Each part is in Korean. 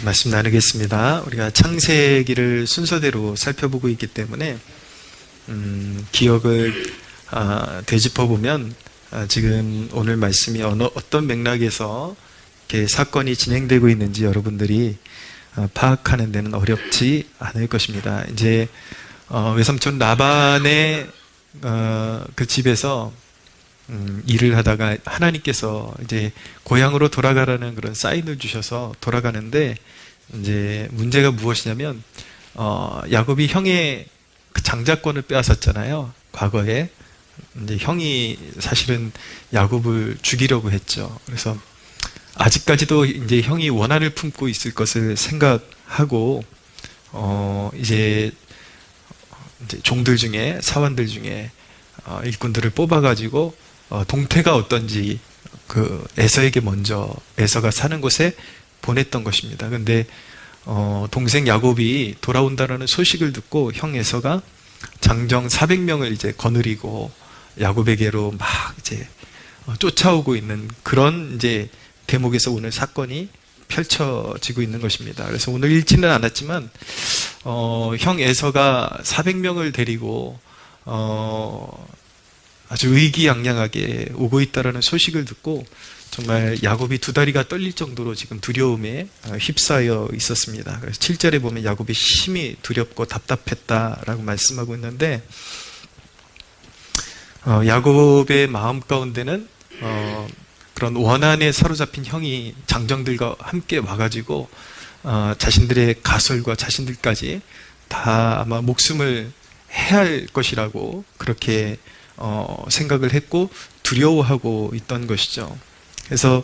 말씀 나누겠습니다. 우리가 창세기를 순서대로 살펴보고 있기 때문에 기억을 되짚어보면 지금 오늘 말씀이 어떤 맥락에서 이렇게 사건이 진행되고 있는지 여러분들이 파악하는 데는 어렵지 않을 것입니다. 이제 외삼촌 라반의 그 집에서 일을 하다가 하나님께서 이제 고향으로 돌아가라는 그런 사인을 주셔서 돌아가는데, 이제 문제가 무엇이냐면 야곱이 형의 그 장자권을 빼앗았잖아요. 과거에 이제 형이 사실은 야곱을 죽이려고 했죠. 그래서 아직까지도 이제 형이 원한을 품고 있을 것을 생각하고 이제 종들 중에, 사원들 중에 일꾼들을 뽑아가지고 동태가 어떤지 그 에서에게 먼저, 에서가 사는 곳에 보냈던 것입니다. 근데 동생 야곱이 돌아온다라는 소식을 듣고 형 에서가 장정 400명을 이제 거느리고 야곱에게로 막 이제 쫓아오고 있는 그런 이제 대목에서 오늘 사건이 펼쳐지고 있는 것입니다. 그래서 오늘 읽지는 않았지만 형 에서가 400명을 데리고 아주 의기양양하게 오고 있다라는 소식을 듣고 정말 야곱이 두 다리가 떨릴 정도로 지금 두려움에 휩싸여 있었습니다. 그래서 7절에 보면 야곱이 심히 두렵고 답답했다라고 말씀하고 있는데, 야곱의 마음 가운데는 그런 원한에 사로잡힌 형이 장정들과 함께 와가지고 자신들의 가설과 자신들까지 다 아마 목숨을 해할 것이라고 그렇게 생각을 했고 두려워하고 있던 것이죠. 그래서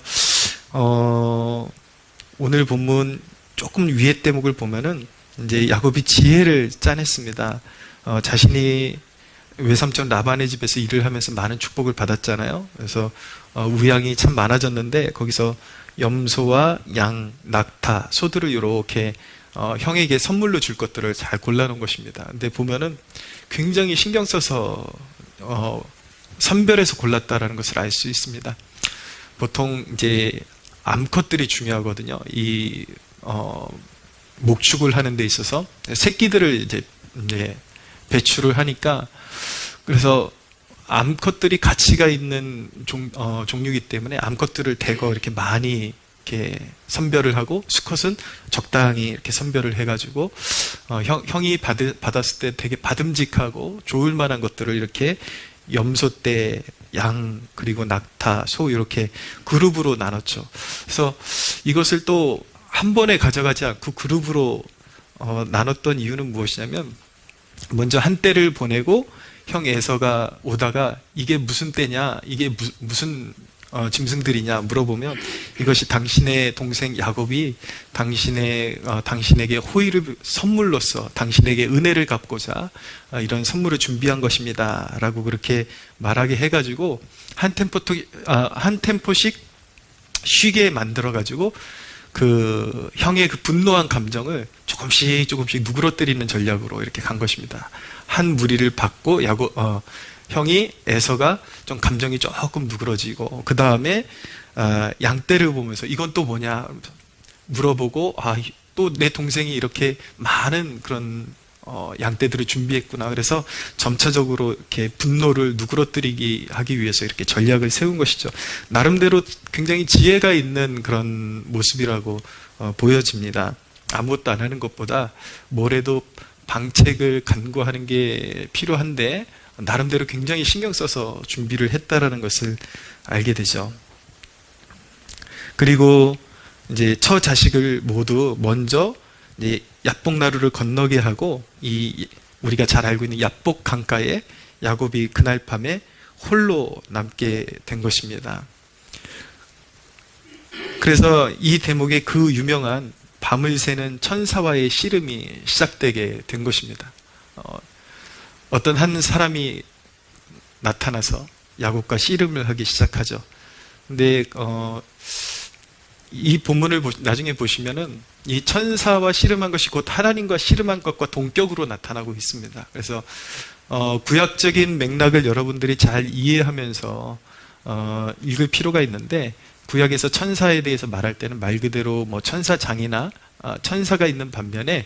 오늘 본문 조금 위의 대목을 보면은 이제 야곱이 지혜를 짜냈습니다. 자신이 외삼촌 라반의 집에서 일을 하면서 많은 축복을 받았잖아요. 그래서 우양이 참 많아졌는데 거기서 염소와 양, 낙타, 소들을 이렇게 형에게 선물로 줄 것들을 잘 골라놓은 것입니다. 근데 보면은 굉장히 신경 써서 선별해서 골랐다라는 것을 알 수 있습니다. 보통 이제 암컷들이 중요하거든요. 이 목축을 하는 데 있어서 새끼들을 이제 배출을 하니까, 그래서 암컷들이 가치가 있는 종류이기 때문에 암컷들을 대거 이렇게 많이 이렇게 선별을 하고, 수컷은 적당히 이렇게 선별을 해가지고 형이 받았을 때 되게 받음직하고 좋을 만한 것들을 이렇게 염소떼, 양, 그리고 낙타, 소 이렇게 그룹으로 나눴죠. 그래서 이것을 또 한 번에 가져가지 않고 그룹으로 나눴던 이유는 무엇이냐면, 먼저 한 떼를 보내고 형 에서가 오다가 이게 무슨 떼냐, 이게 무슨 짐승들이냐 물어보면 이것이 당신의 동생 야곱이 당신에게 호의를 선물로써 당신에게 은혜를 갚고자 이런 선물을 준비한 것입니다 라고 그렇게 말하게 해가지고 한 템포씩 쉬게 만들어가지고 그 형의 그 분노한 감정을 조금씩 누그러뜨리는 전략으로 이렇게 간 것입니다. 한 무리를 받고 형이 에서가 좀 감정이 조금 누그러지고, 그 다음에 양떼를 보면서 이건 또 뭐냐 물어보고, 또 내 동생이 이렇게 많은 그런 양떼들을 준비했구나. 그래서 점차적으로 이렇게 분노를 누그러뜨리기 하기 위해서 이렇게 전략을 세운 것이죠. 나름대로 굉장히 지혜가 있는 그런 모습이라고 보여집니다. 아무것도 안 하는 것보다 뭐래도 방책을 간구하는 게 필요한데 나름대로 굉장히 신경 써서 준비를 했다라는 것을 알게 되죠. 그리고 이제 처자식을 모두 먼저 이제 야복나루를 건너게 하고, 우리가 잘 알고 있는 야복 강가에 야곱이 그날 밤에 홀로 남게 된 것입니다. 그래서 이 대목에 그 유명한 밤을 새는 천사와의 씨름이 시작되게 된 것입니다. 어떤 한 사람이 나타나서 야곱과 씨름을 하기 시작하죠. 근데 이 본문을 나중에 보시면은 이 천사와 씨름한 것이 곧 하나님과 씨름한 것과 동격으로 나타나고 있습니다. 그래서 구약적인 맥락을 여러분들이 잘 이해하면서 읽을 필요가 있는데, 구약에서 천사에 대해서 말할 때는 말 그대로 뭐 천사장이나 천사가 있는 반면에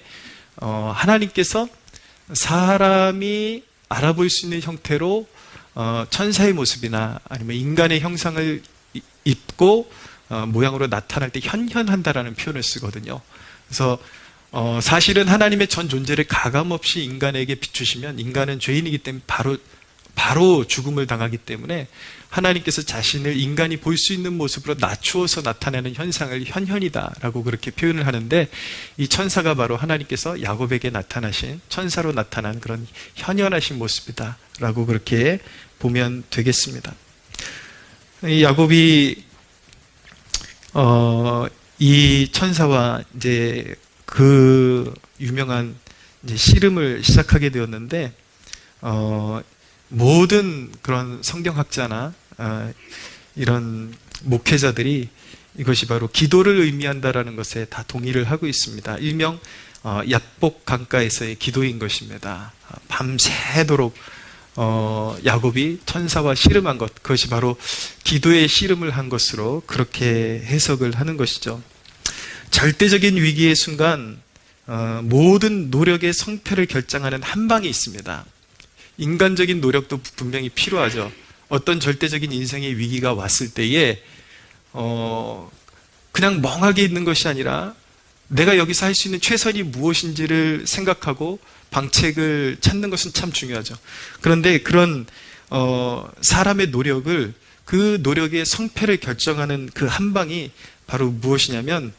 하나님께서 사람이 알아볼 수 있는 형태로 천사의 모습이나 아니면 인간의 형상을 입고 모양으로 나타날 때 현현한다라는 표현을 쓰거든요. 그래서 사실은 하나님의 전 존재를 가감없이 인간에게 비추시면 인간은 죄인이기 때문에 바로 죽음을 당하기 때문에 하나님께서 자신을 인간이 볼 수 있는 모습으로 낮추어서 나타내는 현상을 현현이다라고 그렇게 표현을 하는데, 이 천사가 바로 하나님께서 야곱에게 나타나신 천사로 나타난 그런 현현하신 모습이다라고 그렇게 보면 되겠습니다. 이 야곱이 이 천사와 이제 그 유명한 이제 씨름을 시작하게 되었는데, 모든 그런 성경학자나 이런 목회자들이 이것이 바로 기도를 의미한다라는 것에 다 동의를 하고 있습니다. 일명 야복 강가에서의 기도인 것입니다. 밤새도록 야곱이 천사와 씨름한 것, 그것이 바로 기도의 씨름을 한 것으로 그렇게 해석을 하는 것이죠. 절대적인 위기의 순간 모든 노력의 성패를 결정하는 한 방이 있습니다. 인간적인 노력도 분명히 필요하죠. 어떤 절대적인 인생의 위기가 왔을 때에 그냥 멍하게 있는 것이 아니라 내가 여기서 할 수 있는 최선이 무엇인지를 생각하고 방책을 찾는 것은 참 중요하죠. 그런데 그런 사람의 노력을, 그 노력의 성패를 결정하는 그 한 방이 바로 무엇이냐면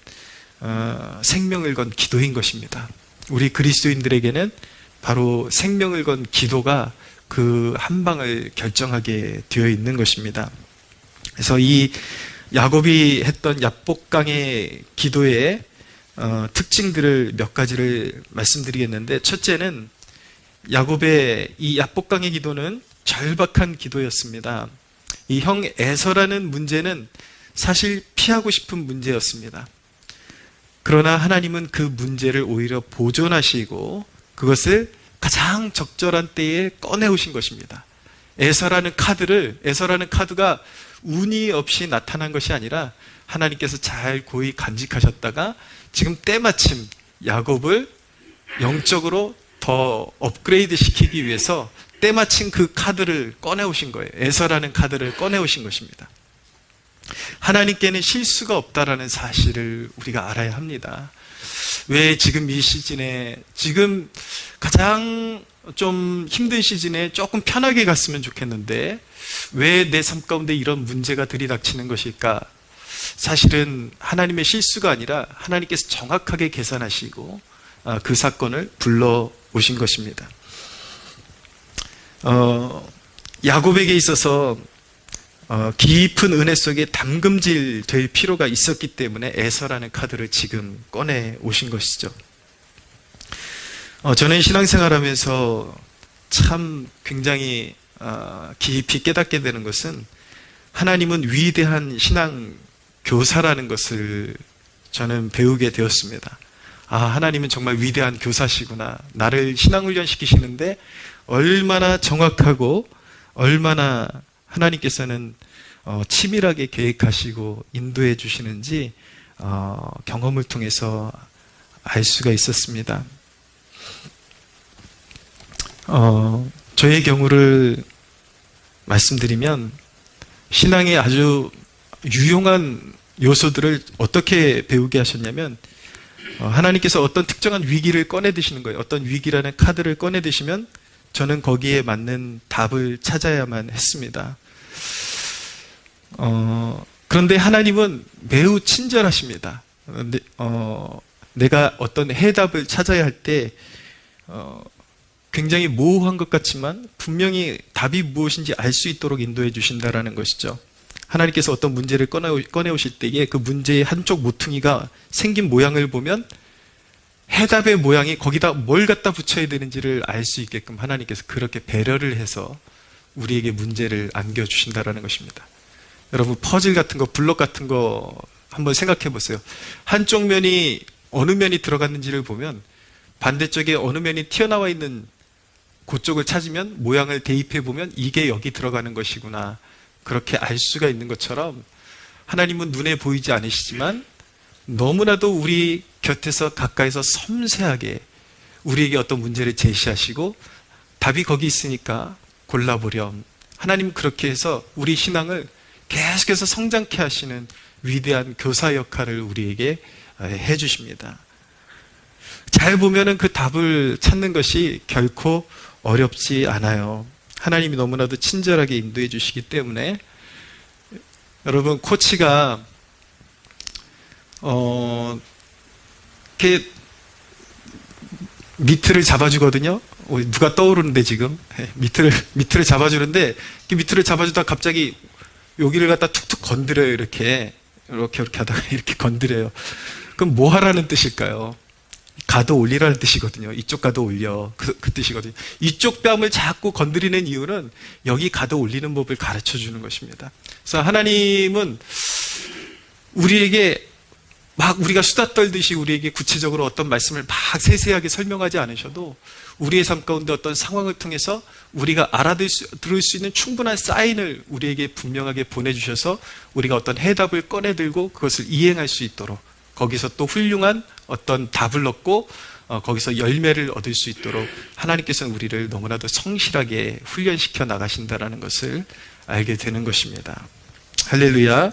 생명을 건 기도인 것입니다. 우리 그리스도인들에게는 바로 생명을 건 기도가 그 한 방을 결정하게 되어 있는 것입니다. 그래서 이 야곱이 했던 야복강의 기도의 특징들을 몇 가지를 말씀드리겠는데, 첫째는 야곱의 이 야복강의 기도는 절박한 기도였습니다. 이 형 에서라는 문제는 사실 피하고 싶은 문제였습니다. 그러나 하나님은 그 문제를 오히려 보존하시고 그것을 가장 적절한 때에 꺼내오신 것입니다. 에서라는 카드가 운이 없이 나타난 것이 아니라 하나님께서 잘 고이 간직하셨다가 지금 때마침 야곱을 영적으로 더 업그레이드 시키기 위해서 때마침 그 카드를 꺼내오신 거예요. 에서라는 카드를 꺼내오신 것입니다. 하나님께는 실수가 없다라는 사실을 우리가 알아야 합니다. 왜 지금 이 시즌에, 지금 가장 좀 힘든 시즌에 조금 편하게 갔으면 좋겠는데 왜 내 삶 가운데 이런 문제가 들이닥치는 것일까? 사실은 하나님의 실수가 아니라 하나님께서 정확하게 계산하시고 그 사건을 불러오신 것입니다. 야곱에게 있어서 깊은 은혜 속에 담금질 될 필요가 있었기 때문에 에서라는 카드를 지금 꺼내 오신 것이죠. 저는 신앙생활하면서 참 굉장히 깊이 깨닫게 되는 것은 하나님은 위대한 신앙 교사라는 것을 저는 배우게 되었습니다. 하나님은 정말 위대한 교사시구나. 나를 신앙훈련 시키시는데 얼마나 정확하고 얼마나 하나님께서는 치밀하게 계획하시고 인도해 주시는지 경험을 통해서 알 수가 있었습니다. 저의 경우를 말씀드리면 신앙의 아주 유용한 요소들을 어떻게 배우게 하셨냐면 하나님께서 어떤 특정한 위기를 꺼내 드시는 거예요. 어떤 위기라는 카드를 꺼내 드시면 저는 거기에 맞는 답을 찾아야만 했습니다. 그런데 하나님은 매우 친절하십니다. 내가 어떤 해답을 찾아야 할 때 굉장히 모호한 것 같지만 분명히 답이 무엇인지 알 수 있도록 인도해 주신다라는 것이죠. 하나님께서 어떤 문제를 꺼내오실 때에 그 문제의 한쪽 모퉁이가 생긴 모양을 보면 해답의 모양이 거기다 뭘 갖다 붙여야 되는지를 알 수 있게끔 하나님께서 그렇게 배려를 해서 우리에게 문제를 안겨주신다라는 것입니다. 여러분, 퍼즐 같은 거, 블록 같은 거 한번 생각해 보세요. 한쪽 면이 어느 면이 들어갔는지를 보면 반대쪽에 어느 면이 튀어나와 있는 그쪽을 찾으면 모양을 대입해 보면 이게 여기 들어가는 것이구나, 그렇게 알 수가 있는 것처럼 하나님은 눈에 보이지 않으시지만 너무나도 우리 곁에서 가까이서 섬세하게 우리에게 어떤 문제를 제시하시고 답이 거기 있으니까 골라보렴. 하나님 그렇게 해서 우리 신앙을 계속해서 성장케 하시는 위대한 교사 역할을 우리에게 해주십니다. 잘 보면은 그 답을 찾는 것이 결코 어렵지 않아요. 하나님이 너무나도 친절하게 인도해 주시기 때문에. 여러분, 코치가 이렇게 미트를 잡아주거든요. 누가 떠오르는데 지금 미트를 잡아주는데, 미트를 잡아주다가 갑자기 여기를 갖다 툭툭 건드려요. 이렇게 하다가 이렇게 건드려요. 그럼 뭐 하라는 뜻일까요? 가도 올리라는 뜻이거든요. 이쪽 가도 올려. 그 뜻이거든요. 이쪽 뺨을 자꾸 건드리는 이유는 여기 가도 올리는 법을 가르쳐 주는 것입니다. 그래서 하나님은 우리에게 막 우리가 수다 떨듯이 우리에게 구체적으로 어떤 말씀을 막 세세하게 설명하지 않으셔도 우리의 삶 가운데 어떤 상황을 통해서 우리가 알아들을 수 있는 충분한 사인을 우리에게 분명하게 보내주셔서 우리가 어떤 해답을 꺼내들고 그것을 이행할 수 있도록, 거기서 또 훌륭한 어떤 답을 얻고 거기서 열매를 얻을 수 있도록 하나님께서는 우리를 너무나도 성실하게 훈련시켜 나가신다는 것을 알게 되는 것입니다. 할렐루야.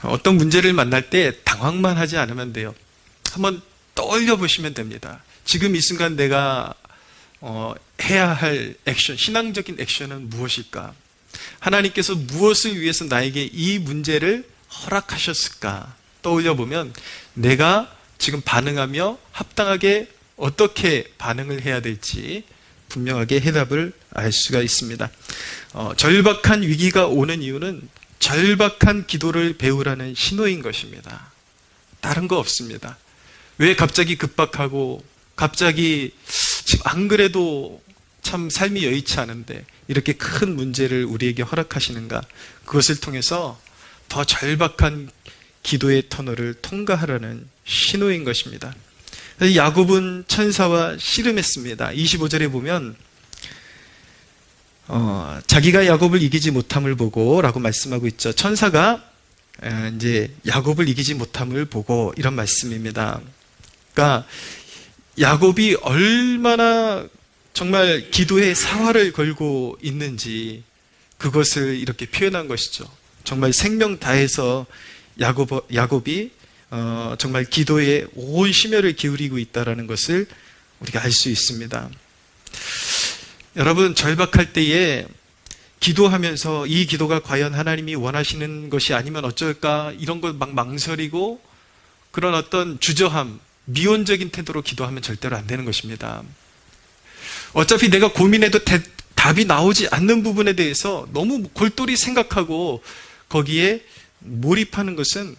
어떤 문제를 만날 때 당황만 하지 않으면 돼요. 한번 떠올려 보시면 됩니다. 지금 이 순간 내가 해야 할 액션, 신앙적인 액션은 무엇일까? 하나님께서 무엇을 위해서 나에게 이 문제를 허락하셨을까? 떠올려 보면 내가 지금 반응하며 합당하게 어떻게 반응을 해야 될지 분명하게 해답을 알 수가 있습니다. 절박한 위기가 오는 이유는 절박한 기도를 배우라는 신호인 것입니다. 다른 거 없습니다. 왜 갑자기 급박하고 갑자기 지금 안 그래도 참 삶이 여의치 않은데 이렇게 큰 문제를 우리에게 허락하시는가? 그것을 통해서 더 절박한 기도의 터널을 통과하라는 신호인 것입니다. 야곱은 천사와 씨름했습니다. 25절에 보면 자기가 야곱을 이기지 못함을 보고 라고 말씀하고 있죠. 천사가 이제 야곱을 이기지 못함을 보고 이런 말씀입니다. 그러니까 야곱이 얼마나 정말 기도에 사활을 걸고 있는지 그것을 이렇게 표현한 것이죠. 정말 생명 다해서 야곱이 정말 기도에 온 심혈을 기울이고 있다는 것을 우리가 알 수 있습니다. 여러분, 절박할 때에 기도하면서 이 기도가 과연 하나님이 원하시는 것이 아니면 어쩔까 이런 걸 막 망설이고 그런 어떤 주저함, 미온적인 태도로 기도하면 절대로 안 되는 것입니다. 어차피 내가 고민해도 답이 나오지 않는 부분에 대해서 너무 골똘히 생각하고 거기에 몰입하는 것은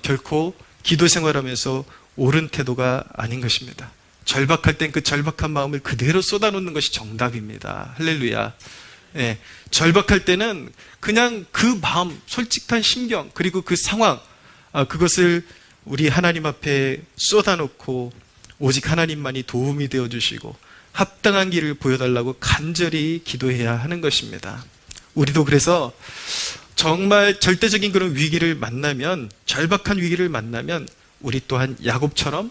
결코 기도 생활하면서 옳은 태도가 아닌 것입니다. 절박할 땐 그 절박한 마음을 그대로 쏟아놓는 것이 정답입니다. 할렐루야. 예, 절박할 때는 그냥 그 마음, 솔직한 심경, 그리고 그 상황, 그것을 우리 하나님 앞에 쏟아놓고 오직 하나님만이 도움이 되어주시고 합당한 길을 보여달라고 간절히 기도해야 하는 것입니다. 우리도 그래서 정말 절대적인 그런 위기를 만나면, 절박한 위기를 만나면 우리 또한 야곱처럼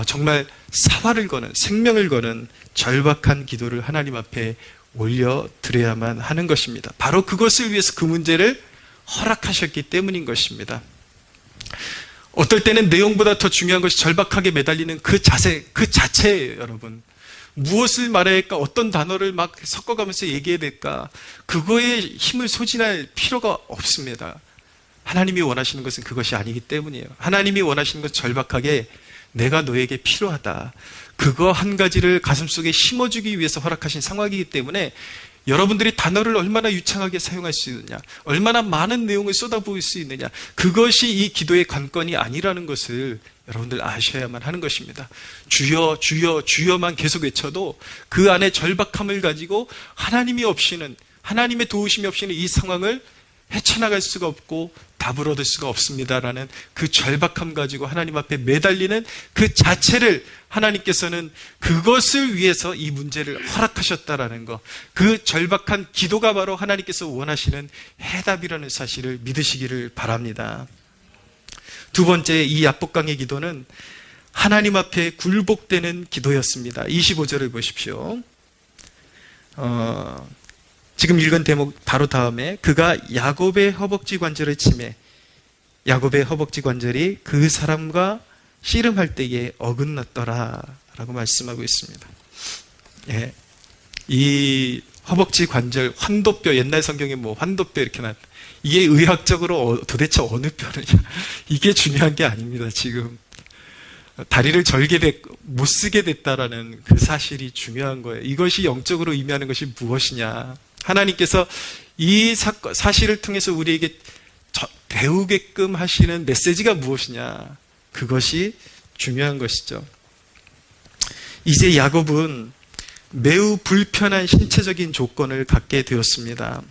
정말 사활을 거는, 생명을 거는 절박한 기도를 하나님 앞에 올려드려야만 하는 것입니다. 바로 그것을 위해서 그 문제를 허락하셨기 때문인 것입니다. 어떨 때는 내용보다 더 중요한 것이 절박하게 매달리는 그 자세, 그 자체예요, 여러분. 무엇을 말해야 할까? 어떤 단어를 막 섞어가면서 얘기해야 될까? 그거에 힘을 소진할 필요가 없습니다. 하나님이 원하시는 것은 그것이 아니기 때문이에요. 하나님이 원하시는 것은 절박하게 내가 너에게 필요하다. 그거 한 가지를 가슴속에 심어주기 위해서 허락하신 상황이기 때문에 여러분들이 단어를 얼마나 유창하게 사용할 수 있느냐, 얼마나 많은 내용을 쏟아부을 수 있느냐, 그것이 이 기도의 관건이 아니라는 것을 여러분들 아셔야만 하는 것입니다. 주여 주여 주여만 계속 외쳐도 그 안에 절박함을 가지고 하나님이 없이는, 하나님의 도우심이 없이는 이 상황을 헤쳐나갈 수가 없고 답을 얻을 수가 없습니다라는 그 절박함 가지고 하나님 앞에 매달리는 그 자체를 하나님께서는 그것을 위해서 이 문제를 허락하셨다라는 것, 그 절박한 기도가 바로 하나님께서 원하시는 해답이라는 사실을 믿으시기를 바랍니다. 두 번째, 이 야복강의 기도는 하나님 앞에 굴복되는 기도였습니다. 25절을 보십시오. 지금 읽은 대목 바로 다음에 그가 야곱의 허벅지 관절을 치매 야곱의 허벅지 관절이 그 사람과 씨름할 때에 어긋났더라 라고 말씀하고 있습니다. 예. 이 허벅지 관절, 환도뼈, 옛날 성경에 뭐 환도뼈 이렇게 나왔다. 이게 의학적으로 도대체 어느 뼈느냐. 이게 중요한 게 아닙니다, 지금. 다리를 못 쓰게 됐다라는 그 사실이 중요한 거예요. 이것이 영적으로 의미하는 것이 무엇이냐. 하나님께서 이 사실을 통해서 우리에게 배우게끔 하시는 메시지가 무엇이냐. 그것이 중요한 것이죠. 이제 야곱은 매우 불편한 신체적인 조건을 갖게 되었습니다.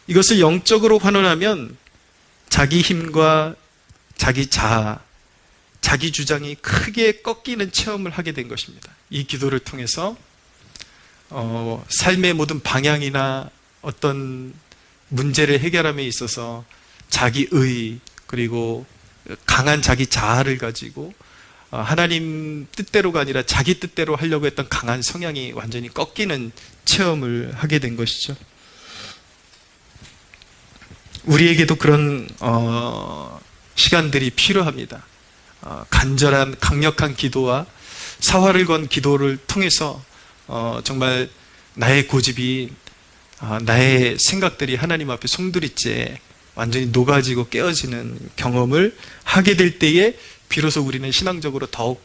이것을 영적으로 환원하면 자기 힘과 자기 자아, 자기 주장이 크게 꺾이는 체험을 하게 된 것입니다. 이 기도를 통해서 삶의 모든 방향이나 어떤 문제를 해결함에 있어서 자기의 그리고 강한 자기 자아를 가지고 하나님 뜻대로가 아니라 자기 뜻대로 하려고 했던 강한 성향이 완전히 꺾이는 체험을 하게 된 것이죠. 우리에게도 그런 시간들이 필요합니다. 간절한 강력한 기도와 사활을 건 기도를 통해서 정말 나의 고집이 나의 생각들이 하나님 앞에 송두리째 완전히 녹아지고 깨어지는 경험을 하게 될 때에 비로소 우리는 신앙적으로 더욱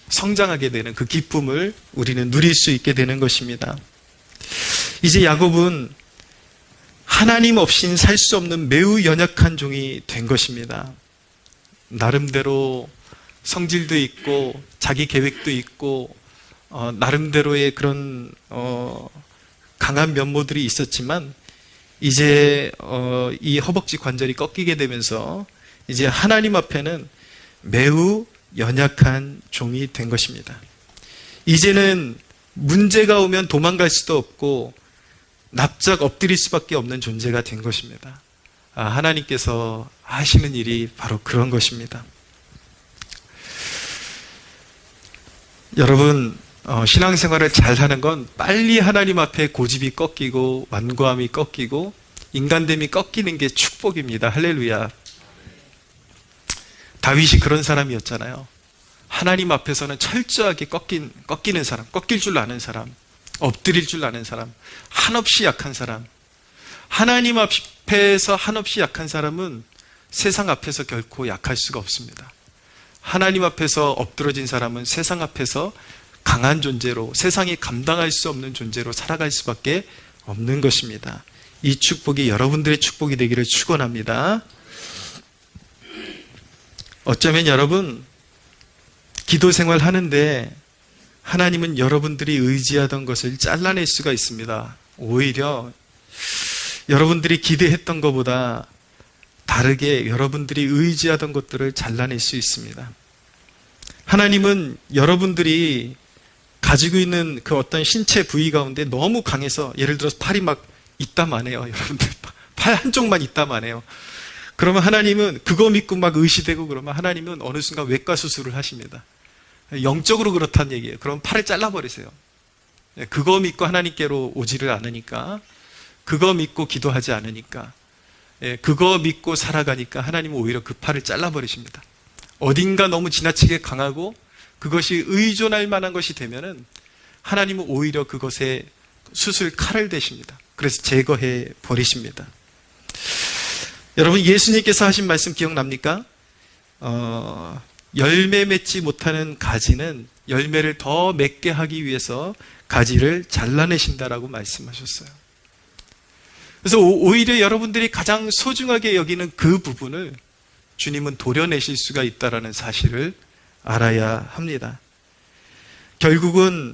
성장하게 되는 그 기쁨을 우리는 누릴 수 있게 되는 것입니다. 이제 야곱은 하나님 없이는 살 수 없는 매우 연약한 종이 된 것입니다. 나름대로 성질도 있고 자기 계획도 있고 나름대로의 그런 강한 면모들이 있었지만 이제 이 허벅지 관절이 꺾이게 되면서 이제 하나님 앞에는 매우 연약한 종이 된 것입니다. 이제는 문제가 오면 도망갈 수도 없고 납작 엎드릴 수밖에 없는 존재가 된 것입니다. 하나님께서 하시는 일이 바로 그런 것입니다. 여러분, 신앙생활을 잘하는 건 빨리 하나님 앞에 고집이 꺾이고 완고함이 꺾이고 인간됨이 꺾이는 게 축복입니다. 할렐루야. 다윗이 그런 사람이었잖아요. 하나님 앞에서는 철저하게 꺾이는 사람, 꺾일 줄 아는 사람, 엎드릴 줄 아는 사람, 한없이 약한 사람. 하나님 앞에서 한없이 약한 사람은 세상 앞에서 결코 약할 수가 없습니다. 하나님 앞에서 엎드러진 사람은 세상 앞에서 강한 존재로, 세상이 감당할 수 없는 존재로 살아갈 수밖에 없는 것입니다. 이 축복이 여러분들의 축복이 되기를 축원합니다. 어쩌면 여러분 기도 생활 하는데 하나님은 여러분들이 의지하던 것을 잘라낼 수가 있습니다. 오히려 여러분들이 기대했던 것보다 다르게 여러분들이 의지하던 것들을 잘라낼 수 있습니다. 하나님은 여러분들이 가지고 있는 그 어떤 신체 부위 가운데 너무 강해서 예를 들어서 팔이 막 있다만 해요. 여러분들 팔 한쪽만 있다만 해요. 그러면 하나님은 그거 믿고 막 의시되고 그러면 하나님은 어느 순간 외과 수술을 하십니다. 영적으로 그렇다는 얘기예요. 그럼 팔을 잘라버리세요. 그거 믿고 하나님께로 오지를 않으니까, 그거 믿고 기도하지 않으니까, 그거 믿고 살아가니까 하나님은 오히려 그 팔을 잘라버리십니다. 어딘가 너무 지나치게 강하고 그것이 의존할 만한 것이 되면은 하나님은 오히려 그것에 수술 칼을 대십니다. 그래서 제거해 버리십니다. 여러분, 예수님께서 하신 말씀 기억납니까? 열매 맺지 못하는 가지는 열매를 더 맺게 하기 위해서 가지를 잘라내신다라고 말씀하셨어요. 그래서 오히려 여러분들이 가장 소중하게 여기는 그 부분을 주님은 도려내실 수가 있다는 사실을 알아야 합니다. 결국은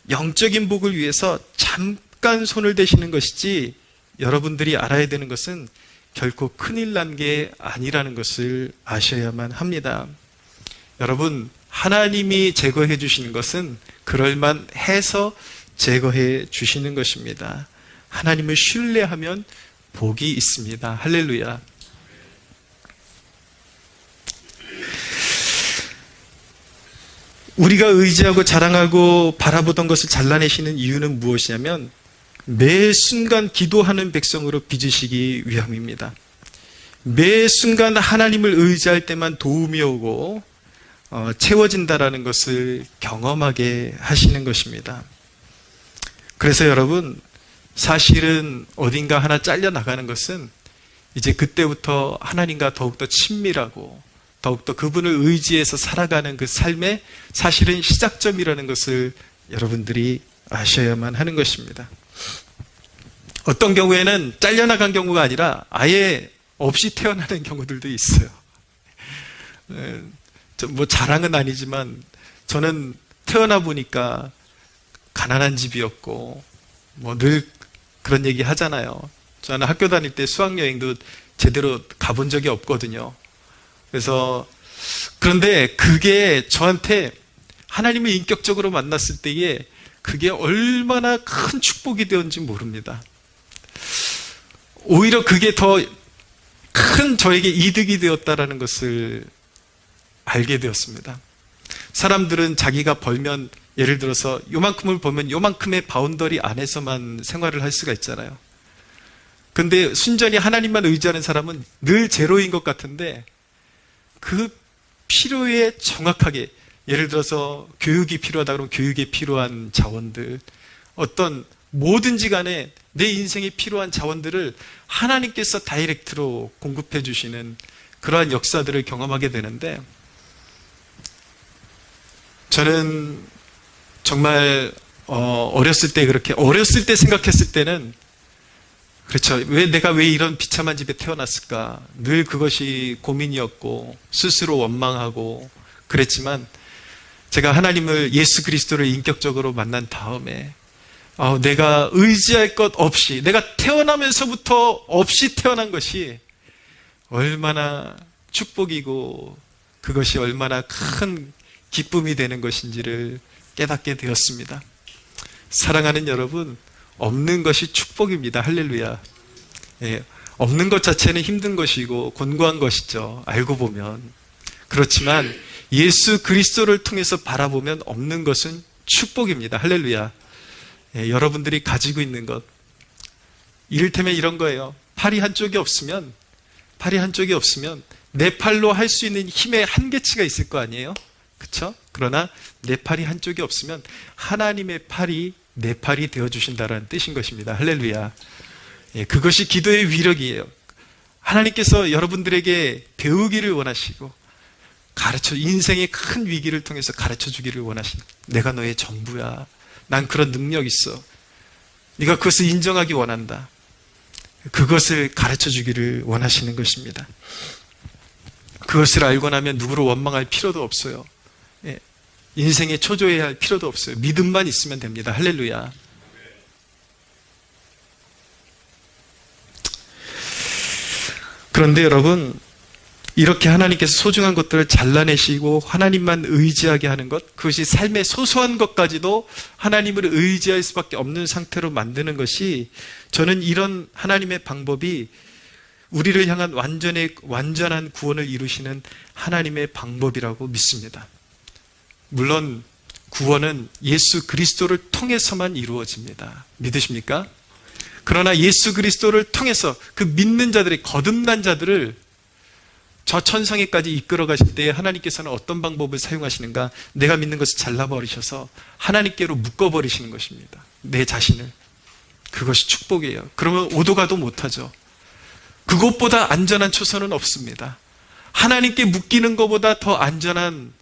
영적인 복을 위해서 잠깐 손을 대시는 것이지 여러분들이 알아야 되는 것은 결코 큰일 난 게 아니라는 것을 아셔야만 합니다. 여러분, 하나님이 제거해 주시는 것은 그럴만 해서 제거해 주시는 것입니다. 하나님을 신뢰하면 복이 있습니다. 할렐루야. 우리가 의지하고 자랑하고 바라보던 것을 잘라내시는 이유는 무엇이냐면 매 순간 기도하는 백성으로 빚으시기 위함입니다. 매 순간 하나님을 의지할 때만 도움이 오고 채워진다라는 것을 경험하게 하시는 것입니다. 그래서 여러분, 사실은 어딘가 하나 잘려나가는 것은 이제 그때부터 하나님과 더욱더 친밀하고 더욱더 그분을 의지해서 살아가는 그 삶의 사실은 시작점이라는 것을 여러분들이 아셔야만 하는 것입니다. 어떤 경우에는 잘려나간 경우가 아니라 아예 없이 태어나는 경우들도 있어요. 뭐 자랑은 아니지만 저는 태어나 보니까 가난한 집이었고 뭐 늘 그런 얘기 하잖아요. 저는 학교 다닐 때 수학여행도 제대로 가본 적이 없거든요. 그래서 그런데 그게 저한테 하나님을 인격적으로 만났을 때에 그게 얼마나 큰 축복이 되었는지 모릅니다. 오히려 그게 더 큰 저에게 이득이 되었다라는 것을 알게 되었습니다. 사람들은 자기가 벌면 예를 들어서 요만큼을 벌면 요만큼의 바운더리 안에서만 생활을 할 수가 있잖아요. 근데 순전히 하나님만 의지하는 사람은 늘 제로인 것 같은데 그 필요에 정확하게, 예를 들어서 교육이 필요하다 그러면 교육에 필요한 자원들, 어떤 뭐든지 간에 내 인생에 필요한 자원들을 하나님께서 다이렉트로 공급해 주시는 그러한 역사들을 경험하게 되는데, 저는 정말 어렸을 때 생각했을 때는 그렇죠. 내가 왜 이런 비참한 집에 태어났을까? 늘 그것이 고민이었고 스스로 원망하고 그랬지만, 제가 하나님을, 예수 그리스도를 인격적으로 만난 다음에 내가 의지할 것 없이, 내가 태어나면서부터 없이 태어난 것이 얼마나 축복이고 그것이 얼마나 큰 기쁨이 되는 것인지를 깨닫게 되었습니다. 사랑하는 여러분, 없는 것이 축복입니다. 할렐루야. 예, 없는 것 자체는 힘든 것이고 곤고한 것이죠. 알고 보면. 그렇지만 예수 그리스도를 통해서 바라보면 없는 것은 축복입니다. 할렐루야. 예, 여러분들이 가지고 있는 것, 이를테면 이런 거예요. 팔이 한쪽이 없으면 내 팔로 할 수 있는 힘의 한계치가 있을 거 아니에요? 그렇죠? 그러나 내 팔이 한쪽이 없으면 하나님의 팔이 내 팔이 되어주신다라는 뜻인 것입니다. 할렐루야. 예, 그것이 기도의 위력이에요. 하나님께서 여러분들에게 배우기를 원하시고 인생의 큰 위기를 통해서 가르쳐 주기를 원하시는, 내가 너의 전부야. 난 그런 능력 있어. 네가 그것을 인정하기 원한다. 그것을 가르쳐 주기를 원하시는 것입니다. 그것을 알고 나면 누구를 원망할 필요도 없어요. 예, 인생에 초조해야 할 필요도 없어요. 믿음만 있으면 됩니다. 할렐루야. 그런데 여러분, 이렇게 하나님께서 소중한 것들을 잘라내시고 하나님만 의지하게 하는 것, 그것이 삶의 소소한 것까지도 하나님을 의지할 수밖에 없는 상태로 만드는 것이, 저는 이런 하나님의 방법이 우리를 향한 완전한 구원을 이루시는 하나님의 방법이라고 믿습니다. 물론 구원은 예수 그리스도를 통해서만 이루어집니다. 믿으십니까? 그러나 예수 그리스도를 통해서 그 믿는 자들의, 거듭난 자들을 저 천상에까지 이끌어 가실 때 하나님께서는 어떤 방법을 사용하시는가? 내가 믿는 것을 잘라버리셔서 하나님께로 묶어버리시는 것입니다. 내 자신을. 그것이 축복이에요. 그러면 오도 가도 못하죠. 그것보다 안전한 초소는 없습니다. 하나님께 묶이는 것보다 더 안전한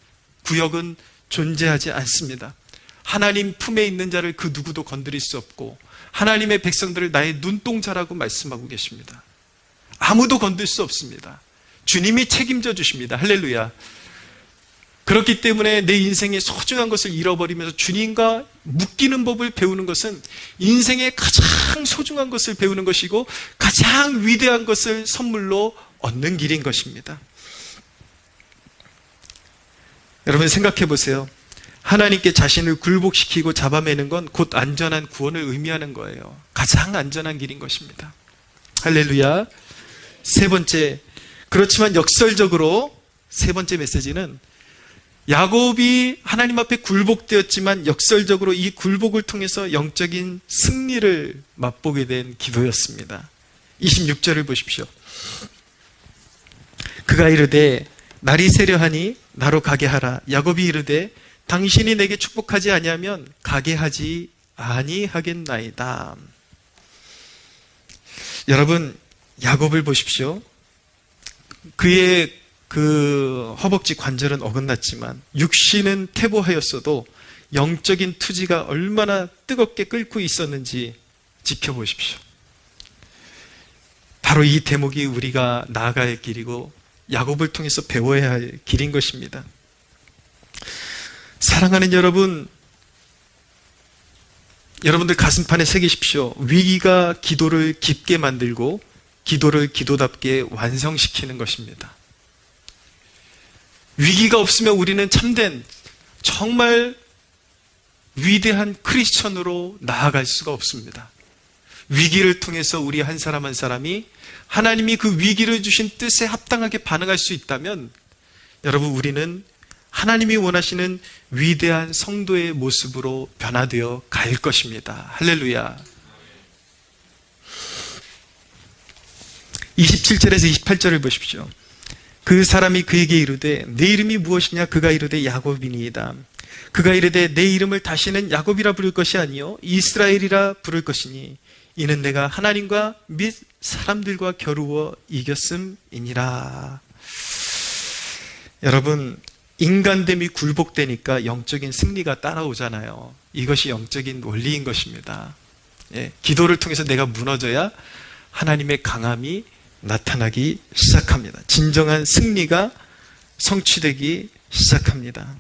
구역은 존재하지 않습니다. 하나님 품에 있는 자를 그 누구도 건드릴 수 없고, 하나님의 백성들을 나의 눈동자라고 말씀하고 계십니다. 아무도 건들 수 없습니다. 주님이 책임져 주십니다. 할렐루야. 그렇기 때문에 내 인생의 소중한 것을 잃어버리면서 주님과 묶이는 법을 배우는 것은 인생의 가장 소중한 것을 배우는 것이고 가장 위대한 것을 선물로 얻는 길인 것입니다. 여러분 생각해 보세요. 하나님께 자신을 굴복시키고 잡아매는 건 곧 안전한 구원을 의미하는 거예요. 가장 안전한 길인 것입니다. 할렐루야. 세 번째, 그렇지만 역설적으로 세 번째 메시지는 야곱이 하나님 앞에 굴복되었지만 역설적으로 이 굴복을 통해서 영적인 승리를 맛보게 된 기도였습니다. 26절을 보십시오. 그가 이르되 날이 세려하니 나로 가게 하라. 야곱이 이르되 당신이 내게 축복하지 아니하면 가게 하지 아니하겠나이다. 여러분, 야곱을 보십시오. 그의 그 허벅지 관절은 어긋났지만 육신은 퇴보하였어도 영적인 투지가 얼마나 뜨겁게 끓고 있었는지 지켜보십시오. 바로 이 대목이 우리가 나아가야 할 길이고 야곱을 통해서 배워야 할 길인 것입니다. 사랑하는 여러분, 여러분들 가슴판에 새기십시오. 위기가 기도를 깊게 만들고 기도를 기도답게 완성시키는 것입니다. 위기가 없으면 우리는 참된 정말 위대한 크리스천으로 나아갈 수가 없습니다. 위기를 통해서 우리 한 사람 한 사람이 하나님이 그 위기를 주신 뜻에 합당하게 반응할 수 있다면 여러분, 우리는 하나님이 원하시는 위대한 성도의 모습으로 변화되어 갈 것입니다. 할렐루야. 27절에서 28절을 보십시오. 그 사람이 그에게 이르되 내 이름이 무엇이냐? 그가 이르되 야곱이니이다. 그가 이르되 내 이름을 다시는 야곱이라 부를 것이 아니요 이스라엘이라 부를 것이니 이는 내가 하나님과 및 사람들과 겨루어 이겼음이니라. 여러분, 인간됨이 굴복되니까 영적인 승리가 따라오잖아요. 이것이 영적인 원리인 것입니다. 기도를 통해서 내가 무너져야 하나님의 강함이 나타나기 시작합니다. 진정한 승리가 성취되기 시작합니다.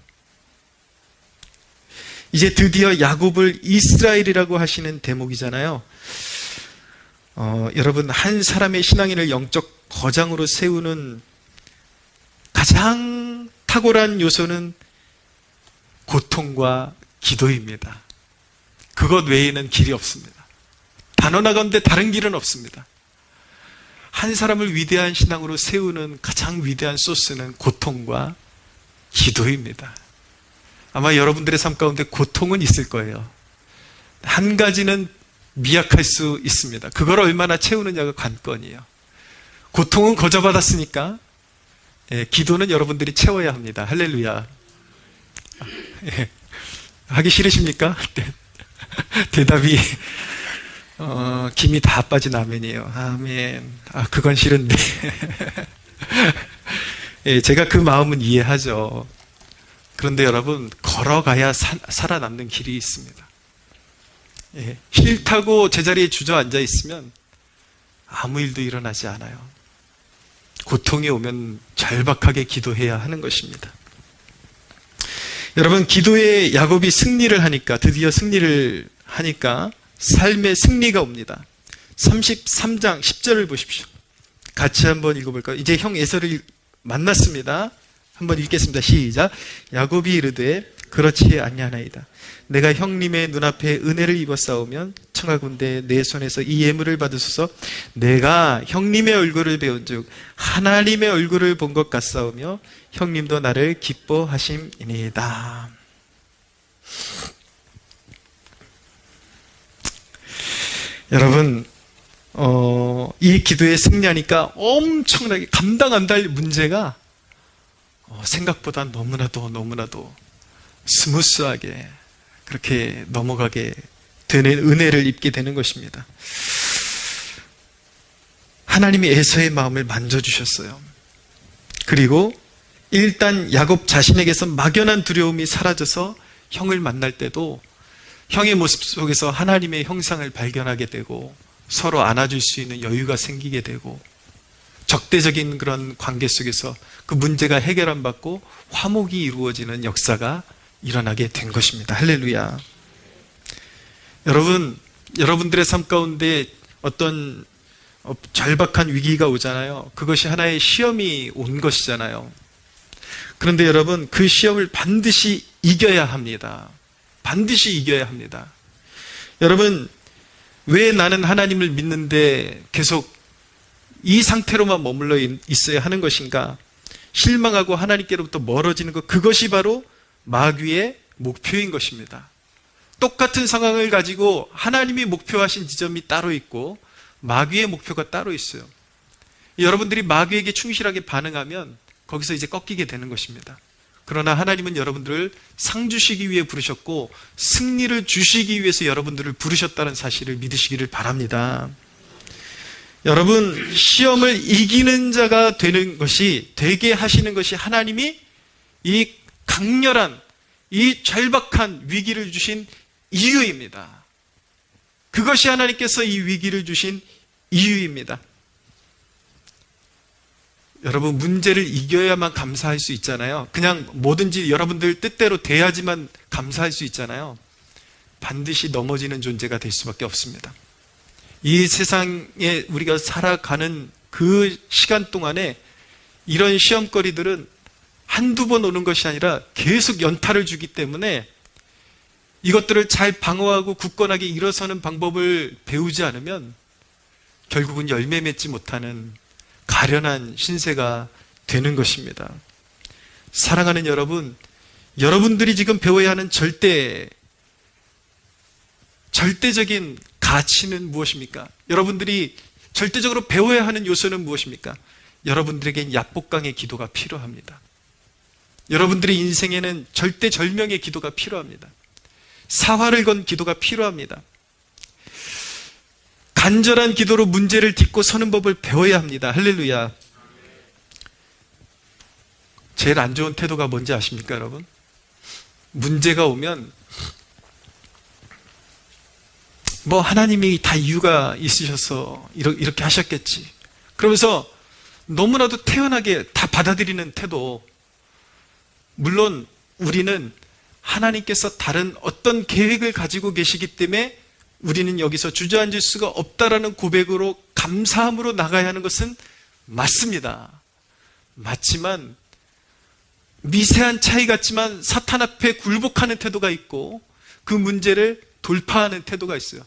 이제 드디어 야곱을 이스라엘이라고 하시는 대목이잖아요. 여러분, 한 사람의 신앙인을 영적 거장으로 세우는 가장 탁월한 요소는 고통과 기도입니다. 그것 외에는 길이 없습니다. 단언하건대 다른 길은 없습니다. 한 사람을 위대한 신앙으로 세우는 가장 위대한 소스는 고통과 기도입니다. 아마 여러분들의 삶 가운데 고통은 있을 거예요. 한 가지는 미약할 수 있습니다. 그걸 얼마나 채우느냐가 관건이에요. 고통은 거저받았으니까 기도는 여러분들이 채워야 합니다. 할렐루야. 하기 싫으십니까? 대답이 김이 다 빠진 아멘이에요. 아멘. 그건 싫은데. 제가 그 마음은 이해하죠. 그런데 여러분, 걸어가야 살아남는 길이 있습니다. 싫다고 제자리에 주저앉아 있으면 아무 일도 일어나지 않아요. 고통이 오면 절박하게 기도해야 하는 것입니다. 여러분, 기도에 야곱이 승리를 하니까, 드디어 승리를 하니까 삶의 승리가 옵니다. 33장 10절을 보십시오. 같이 한번 읽어볼까요? 이제 형 에서를 만났습니다. 한번 읽겠습니다. 시작. 야곱이 이르되 그렇지 아니하나이다. 내가 형님의 눈앞에 은혜를 입었사오면 청하건대 내 손에서 이 예물을 받으소서. 내가 형님의 얼굴을 배운즉 하나님의 얼굴을 본 것 같사오며 형님도 나를 기뻐하심이니이다. 여러분, 이 기도에 승리하니까 엄청나게 감당 안 될 문제가 생각보다 너무나도 스무스하게 그렇게 넘어가게 되는 은혜를 입게 되는 것입니다. 하나님이 에서의 마음을 만져주셨어요. 그리고 일단 야곱 자신에게서 막연한 두려움이 사라져서 형을 만날 때도 형의 모습 속에서 하나님의 형상을 발견하게 되고 서로 안아줄 수 있는 여유가 생기게 되고 적대적인 그런 관계 속에서 그 문제가 해결 안 받고 화목이 이루어지는 역사가 일어나게 된 것입니다. 할렐루야. 여러분, 여러분들의 삶 가운데 어떤 절박한 위기가 오잖아요. 그것이 하나의 시험이 온 것이잖아요. 그런데 여러분, 그 시험을 반드시 이겨야 합니다. 반드시 이겨야 합니다. 여러분, 왜 나는 하나님을 믿는데 계속 이 상태로만 머물러 있어야 하는 것인가? 실망하고 하나님께로부터 멀어지는 것, 그것이 바로 마귀의 목표인 것입니다. 똑같은 상황을 가지고 하나님이 목표하신 지점이 따로 있고 마귀의 목표가 따로 있어요. 여러분들이 마귀에게 충실하게 반응하면 거기서 이제 꺾이게 되는 것입니다. 그러나 하나님은 여러분들을 상 주시기 위해 부르셨고 승리를 주시기 위해서 여러분들을 부르셨다는 사실을 믿으시기를 바랍니다. 여러분, 시험을 이기는 자가 되게 하시는 것이 하나님이 이 강렬한, 이 절박한 위기를 주신 이유입니다. 그것이 하나님께서 이 위기를 주신 이유입니다. 여러분, 문제를 이겨야만 감사할 수 있잖아요. 그냥 뭐든지 여러분들 뜻대로 돼야지만 감사할 수 있잖아요. 반드시 넘어지는 존재가 될 수밖에 없습니다. 이 세상에 우리가 살아가는 그 시간 동안에 이런 시험거리들은 한두 번 오는 것이 아니라 계속 연타를 주기 때문에 이것들을 잘 방어하고 굳건하게 일어서는 방법을 배우지 않으면 결국은 열매 맺지 못하는 가련한 신세가 되는 것입니다. 사랑하는 여러분, 여러분들이 지금 배워야 하는 절대적인 가치는 무엇입니까? 여러분들이 절대적으로 배워야 하는 요소는 무엇입니까? 여러분들에겐 야복강의 기도가 필요합니다. 여러분들의 인생에는 절대절명의 기도가 필요합니다. 사활을 건 기도가 필요합니다. 간절한 기도로 문제를 딛고 서는 법을 배워야 합니다. 할렐루야. 제일 안 좋은 태도가 뭔지 아십니까, 여러분? 문제가 오면 하나님이 다 이유가 있으셔서 이렇게 하셨겠지. 그러면서 너무나도 태연하게 다 받아들이는 태도. 물론 우리는 하나님께서 다른 어떤 계획을 가지고 계시기 때문에 우리는 여기서 주저앉을 수가 없다라는 고백으로 감사함으로 나가야 하는 것은 맞습니다. 맞지만 미세한 차이 같지만 사탄 앞에 굴복하는 태도가 있고 그 문제를 돌파하는 태도가 있어요.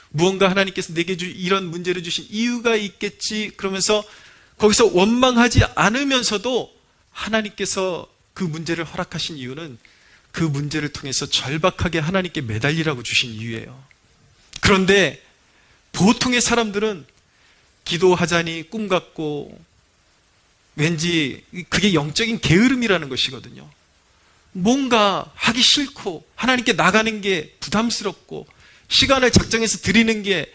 무언가 하나님께서 내게 이런 문제를 주신 이유가 있겠지 그러면서 거기서 원망하지 않으면서도 하나님께서 그 문제를 허락하신 이유는 그 문제를 통해서 절박하게 하나님께 매달리라고 주신 이유예요. 그런데 보통의 사람들은 기도하자니 꿈 같고 왠지 그게 영적인 게으름이라는 것이거든요. 뭔가 하기 싫고 하나님께 나가는 게 부담스럽고 시간을 작정해서 드리는 게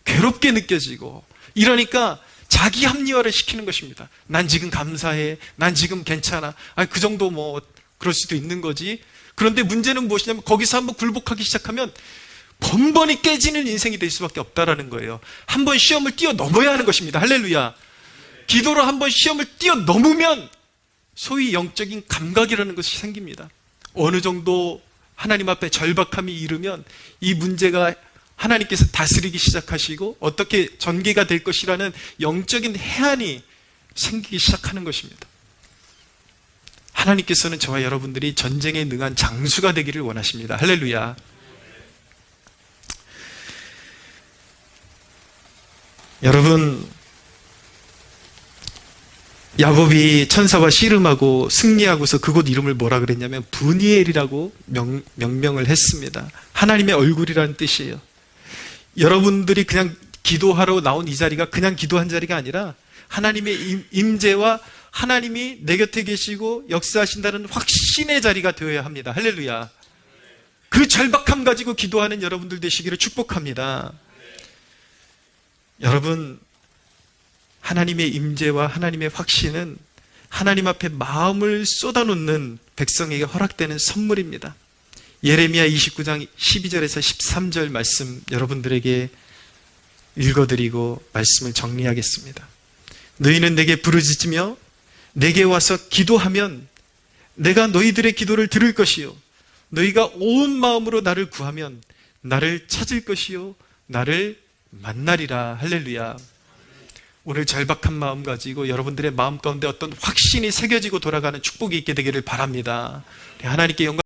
괴롭게 느껴지고 이러니까 자기 합리화를 시키는 것입니다. 난 지금 감사해. 난 지금 괜찮아. 그 정도 그럴 수도 있는 거지. 그런데 문제는 무엇이냐면 거기서 한번 굴복하기 시작하면 번번이 깨지는 인생이 될 수밖에 없다라는 거예요. 한번 시험을 뛰어넘어야 하는 것입니다. 할렐루야. 기도로 한번 시험을 뛰어넘으면 소위 영적인 감각이라는 것이 생깁니다. 어느 정도 하나님 앞에 절박함이 이르면 이 문제가 하나님께서 다스리기 시작하시고 어떻게 전개가 될 것이라는 영적인 해안이 생기기 시작하는 것입니다. 하나님께서는 저와 여러분들이 전쟁에 능한 장수가 되기를 원하십니다. 할렐루야. 여러분, 야곱이 천사와 씨름하고 승리하고서 그곳 이름을 뭐라 그랬냐면 브니엘이라고 명명을 했습니다. 하나님의 얼굴이라는 뜻이에요. 여러분들이 그냥 기도하러 나온 이 자리가 그냥 기도한 자리가 아니라 하나님의 임재와 하나님이 내 곁에 계시고 역사하신다는 확신의 자리가 되어야 합니다. 할렐루야. 그 절박함 가지고 기도하는 여러분들 되시기를 축복합니다. 여러분, 하나님의 임재와 하나님의 확신은 하나님 앞에 마음을 쏟아놓는 백성에게 허락되는 선물입니다. 예레미야 29장 12절에서 13절 말씀 여러분들에게 읽어드리고 말씀을 정리하겠습니다. 너희는 내게 부르짖으며 내게 와서 기도하면 내가 너희들의 기도를 들을 것이요 너희가 온 마음으로 나를 구하면 나를 찾을 것이요 나를 만나리라. 할렐루야. 오늘 절박한 마음 가지고 여러분들의 마음 가운데 어떤 확신이 새겨지고 돌아가는 축복이 있게 되기를 바랍니다. 하나님께 영광